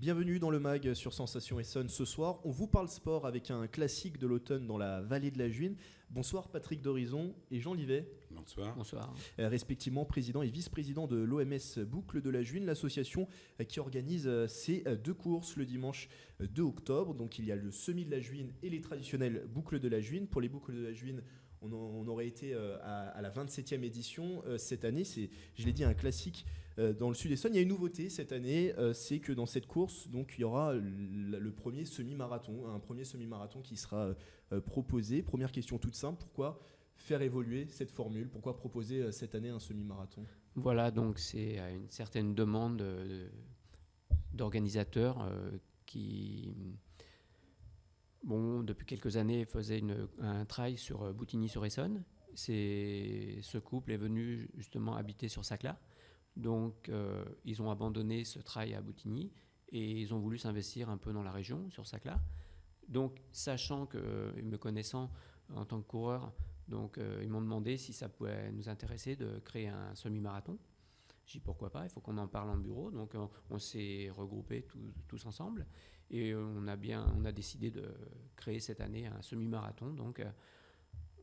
Bienvenue dans le MAG sur Sensation Essonne. Ce soir, on vous parle sport avec un classique de l'automne dans la vallée de la Juine. Bonsoir Patrick Dorizon et Jean Livet. Bonsoir. Bonsoir. Respectivement président et vice-président de l'OMS Boucle de la Juine, l'association qui organise ces deux courses le dimanche 2 octobre. Donc il y a le Semi de la Juine et les traditionnelles Boucles de la Juine. Pour les Boucles de la Juine, on aurait été à la 27e édition cette année. C'est, je l'ai dit, un classique dans le Sud-Essonne. Il y a une nouveauté cette année, c'est que dans cette course, donc, il y aura le premier semi-marathon, un premier semi-marathon qui sera proposé. Première question toute simple, pourquoi faire évoluer cette formule? Pourquoi proposer cette année un semi-marathon? Voilà, donc c'est une certaine demande d'organisateurs qui, depuis quelques années, faisaient un trail sur Boutigny-sur-Essonne. Ce couple est venu justement habiter sur Saclay. Donc, ils ont abandonné ce trail à Boutigny et ils ont voulu s'investir un peu dans la région, sur Saclay. Donc, sachant que, me connaissant en tant que coureur, donc, ils m'ont demandé si ça pouvait nous intéresser de créer un semi-marathon. J'ai dit pourquoi pas, il faut qu'on en parle en bureau. Donc, on s'est regroupés tous ensemble et on a décidé de créer cette année un semi-marathon. Donc,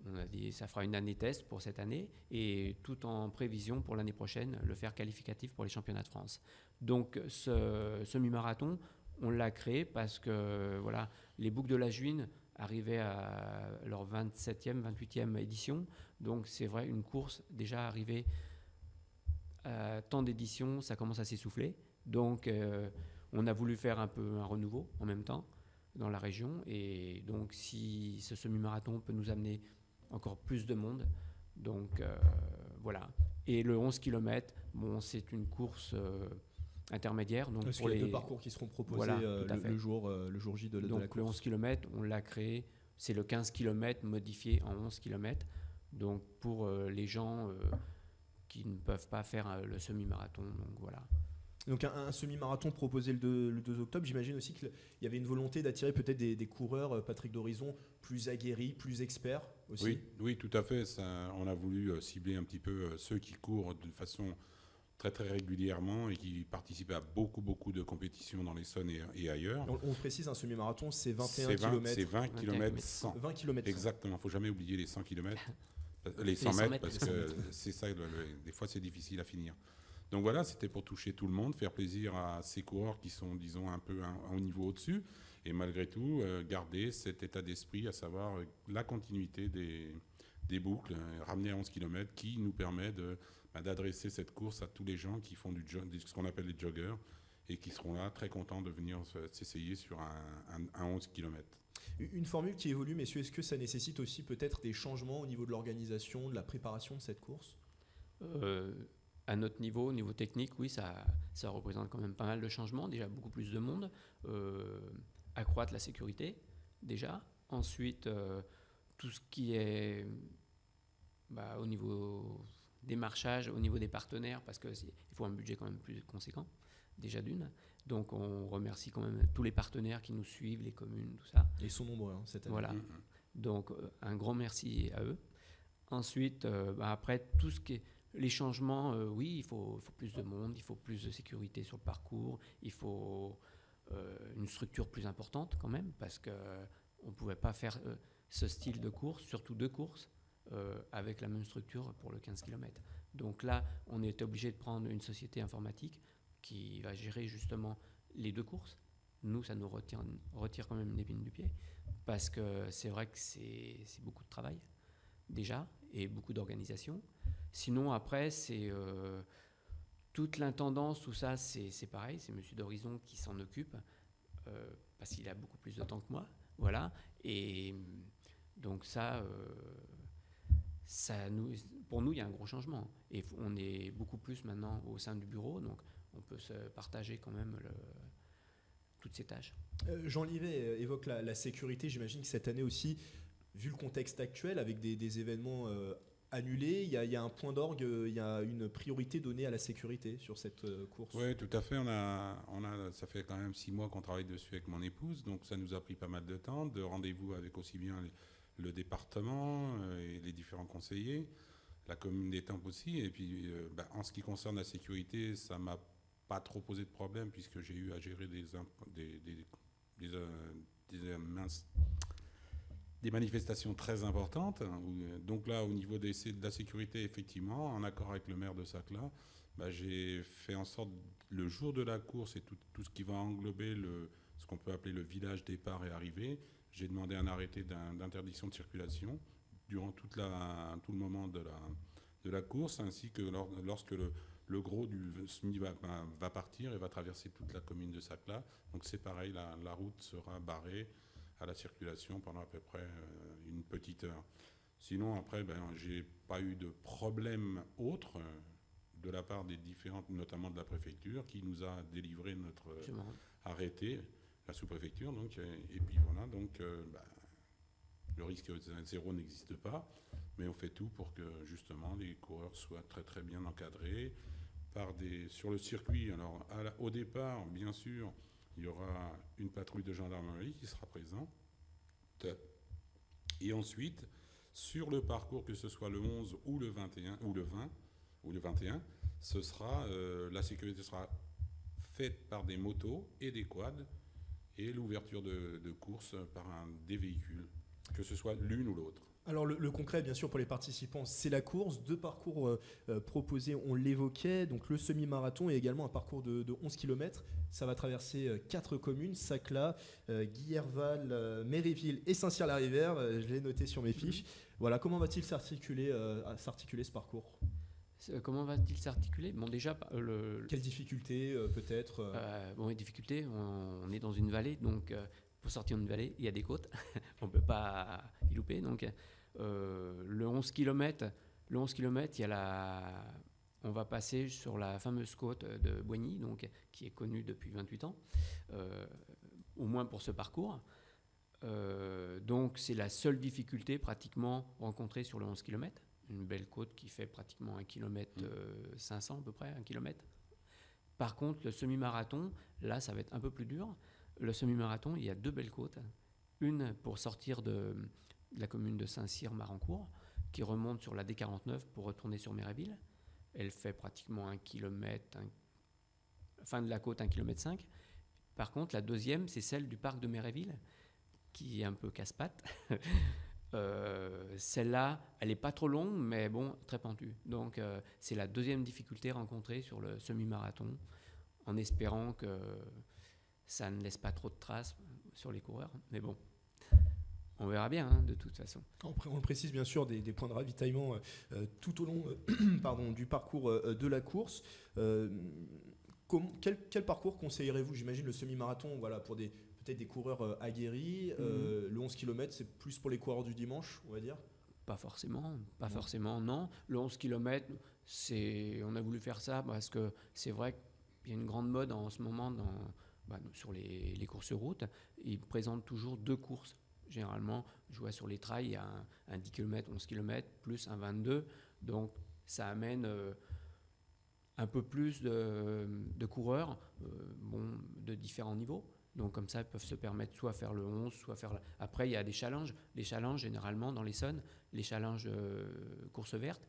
on a dit ça fera une année test pour cette année et tout en prévision pour l'année prochaine, le faire qualificatif pour les championnats de France. Donc, ce semi-marathon, on l'a créé parce que voilà, les Boucles de la Juine arrivaient à leur 27e, 28e édition. Donc, c'est vrai, une course déjà arrivée à tant d'éditions, ça commence à s'essouffler. Donc, on a voulu faire un peu un renouveau en même temps dans la région. Et donc, si ce semi-marathon peut nous amener encore plus de monde, donc voilà. Et le 11 km, c'est une course intermédiaire. Donc parce qu'il y a deux parcours qui seront proposés voilà, le jour J de la course. Donc le 11 km, on l'a créé, c'est le 15 km modifié en 11 km. Donc pour les gens qui ne peuvent pas faire le semi-marathon, donc voilà. Donc un semi-marathon proposé le 2 octobre, j'imagine aussi qu'il y avait une volonté d'attirer peut-être des coureurs, Patrick Dorizon, plus aguerris, plus experts aussi. Oui, tout à fait. On a voulu cibler un petit peu ceux qui courent de façon très très régulièrement et qui participent à beaucoup de compétitions dans l'Essonne et ailleurs. On précise, un semi-marathon, c'est 21 km. C'est 20 km 100. 20 km 100. Exactement, il ne faut jamais oublier les 100 km. Les 100 mètres, parce que c'est ça, des fois c'est difficile à finir. Donc voilà, c'était pour toucher tout le monde, faire plaisir à ces coureurs qui sont, disons, un peu un niveau au-dessus, et malgré tout, garder cet état d'esprit, à savoir la continuité des boucles, ramener à 11 km, qui nous permet d'adresser cette course à tous les gens qui font ce qu'on appelle les joggers, et qui seront là très contents de venir s'essayer sur un 11 km. Une formule qui évolue, messieurs, est-ce que ça nécessite aussi peut-être des changements au niveau de l'organisation, de la préparation de cette course ? À notre niveau, au niveau technique, oui, ça représente quand même pas mal de changements. Déjà, beaucoup plus de monde. Accroître la sécurité, déjà. Ensuite, tout ce qui est au niveau démarchage, au niveau des partenaires, parce qu'il faut un budget quand même plus conséquent, déjà d'une. Donc, on remercie quand même tous les partenaires qui nous suivent, les communes, tout ça. Ils sont nombreux cette année. Voilà. Donc, un grand merci à eux. Ensuite, après, tout ce qui est les changements, oui, il faut plus de monde, il faut plus de sécurité sur le parcours, il faut une structure plus importante quand même, parce qu'on ne pouvait pas faire ce style de course, surtout deux courses, avec la même structure pour le 15 km. Donc là, on est obligé de prendre une société informatique qui va gérer justement les deux courses. Nous, ça nous retire quand même une épine du pied, parce que c'est vrai que c'est beaucoup de travail, déjà, et beaucoup d'organisation. Sinon, après, c'est toute l'intendance, tout ça, c'est pareil. C'est M. Dorizon qui s'en occupe parce qu'il a beaucoup plus de temps que moi. Voilà. Et donc pour nous, il y a un gros changement. Et on est beaucoup plus maintenant au sein du bureau. Donc, on peut se partager quand même toutes ces tâches. Jean Livet évoque la sécurité. J'imagine que cette année aussi, vu le contexte actuel, avec des événements annulé, il y a un point d'orgue, il y a une priorité donnée à la sécurité sur cette course. Oui, tout à fait. Ça fait quand même 6 mois qu'on travaille dessus avec mon épouse, donc ça nous a pris pas mal de temps, de rendez-vous avec aussi bien le département et les différents conseillers, la commune d'Étampes aussi. Et puis, en ce qui concerne la sécurité, ça m'a pas trop posé de problème puisque j'ai eu à gérer des manifestations très importantes. Donc là, au niveau de la sécurité, effectivement, en accord avec le maire de Saclay, j'ai fait en sorte, le jour de la course et tout ce qui va englober ce qu'on peut appeler le village départ et arrivée, j'ai demandé un arrêté d'interdiction de circulation durant tout le moment de la course, ainsi que lorsque le gros du SMI va partir et va traverser toute la commune de Saclay. Donc c'est pareil, la route sera barrée à la circulation pendant à peu près une petite heure. Sinon, après, j'ai pas eu de problème autre de la part des différentes, notamment de la préfecture, qui nous a délivré notre arrêté, la sous-préfecture. Donc, et puis voilà, donc le risque zéro n'existe pas, mais on fait tout pour que justement les coureurs soient très très bien encadrés sur le circuit. Alors au départ, bien sûr, il y aura une patrouille de gendarmerie qui sera présente. Et ensuite, sur le parcours, que ce soit le 11 ou le 21 ou le 20 ou le 21, la sécurité sera faite par des motos et des quads et l'ouverture de course par des véhicules, que ce soit l'une ou l'autre. Alors le concret, bien sûr, pour les participants, c'est la course. 2 parcours proposés, on l'évoquait, donc le semi-marathon et également un parcours de 11 km. Ça va traverser 4 communes, Saclay, Guillerval, Méréville et Saint-Cyr-la-Rivière. Je l'ai noté sur mes fiches. Voilà, comment va-t-il s'articuler ce parcours ? Comment va-t-il s'articuler ? Bon, déjà, quelles difficultés peut-être les difficultés, on est dans une vallée, donc pour sortir d'une vallée, il y a des côtes. On ne peut pas y louper. Donc, le 11 km, on va passer sur la fameuse côte de Boigny, donc, qui est connue depuis 28 ans, au moins pour ce parcours. Donc, c'est la seule difficulté pratiquement rencontrée sur le 11 km. Une belle côte qui fait pratiquement 1 km 500 à peu près, 1 km. Par contre, le semi-marathon, là, ça va être un peu plus dur. Le semi-marathon, il y a 2 belles côtes. Une pour sortir de la commune de Saint-Cyr-Marancourt, qui remonte sur la D49 pour retourner sur Méréville. Elle fait pratiquement 1 km, fin de la côte 1,5 km. Par contre, la deuxième, c'est celle du parc de Méréville, qui est un peu casse-pattes. Celle-là, elle n'est pas trop longue, mais bon, très pentue. Donc, c'est la deuxième difficulté rencontrée sur le semi-marathon, en espérant que ça ne laisse pas trop de traces sur les coureurs. Mais bon, on verra bien, de toute façon. On le précise bien sûr, des points de ravitaillement tout au long du parcours de la course. Quel parcours conseillerez-vous ? J'imagine le semi-marathon, voilà, pour peut-être des coureurs aguerris. Le 11 km, c'est plus pour les coureurs du dimanche, on va dire ? Pas forcément, non. Le 11 km, on a voulu faire ça parce que c'est vrai qu'il y a une grande mode en ce moment sur les courses routes. Ils présentent toujours 2 courses. Généralement, je vois sur les trails, il y a un 10 km, 11 km, plus un 22. Donc, ça amène un peu plus de coureurs de différents niveaux. Donc comme ça, ils peuvent se permettre soit faire le 11, soit faire... Après, il y a des challenges. Les challenges, généralement, dans l'Essonne, les challenges courses vertes,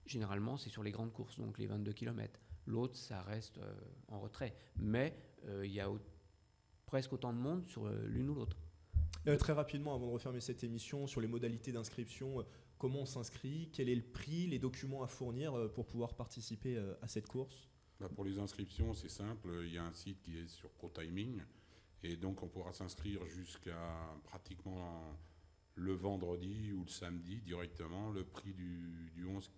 généralement, c'est sur les grandes courses, donc les 22 km. L'autre, ça reste en retrait. Mais il y a presque autant de monde sur l'une ou l'autre. Très rapidement, avant de refermer cette émission, sur les modalités d'inscription, comment on s'inscrit ? Quel est le prix ? Les documents à fournir pour pouvoir participer à cette course ? Pour les inscriptions, c'est simple. Il y a un site qui est sur ProTiming. Et donc, on pourra s'inscrire jusqu'à pratiquement le vendredi ou le samedi directement. Le prix du 11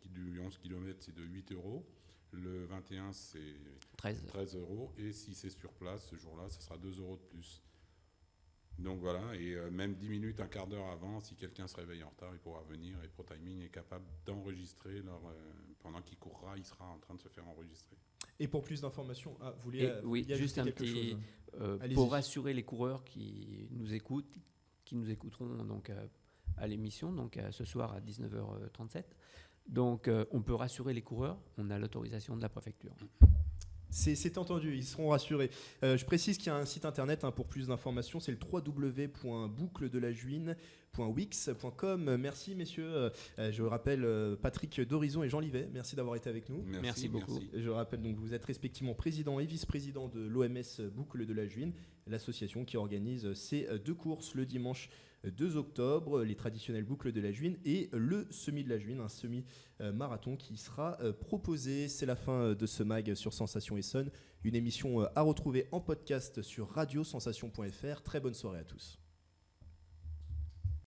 km, c'est de 8 €. Le 21, c'est 13 €. Et si c'est sur place, ce jour-là, ce sera 2 € de plus. Donc voilà, et même 10 minutes, un quart d'heure avant, si quelqu'un se réveille en retard, il pourra venir. Et ProTiming est capable d'enregistrer. Pendant qu'il courra, il sera en train de se faire enregistrer. Et pour plus d'informations, vous voulez juste un petit... pour rassurer les coureurs qui nous écouteront donc, à l'émission, donc ce soir à 19h37. Donc on peut rassurer les coureurs, on a l'autorisation de la préfecture. C'est entendu, ils seront rassurés. Je précise qu'il y a un site internet pour plus d'informations, c'est le www.boucledelajuine.fr. www.wix.com. Merci messieurs. Je rappelle Patrick d'Horizon et Jean Livet. Merci d'avoir été avec nous. Merci beaucoup. Je rappelle donc que vous êtes respectivement président et vice-président de l'OMS Boucle de la Juine, l'association qui organise ces 2 courses le dimanche 2 octobre, les traditionnelles boucles de la Juine et le semi de la Juine, un semi-marathon qui sera proposé. C'est la fin de ce mag sur Sensation Essonne, une émission à retrouver en podcast sur radiosensation.fr. Très bonne soirée à tous.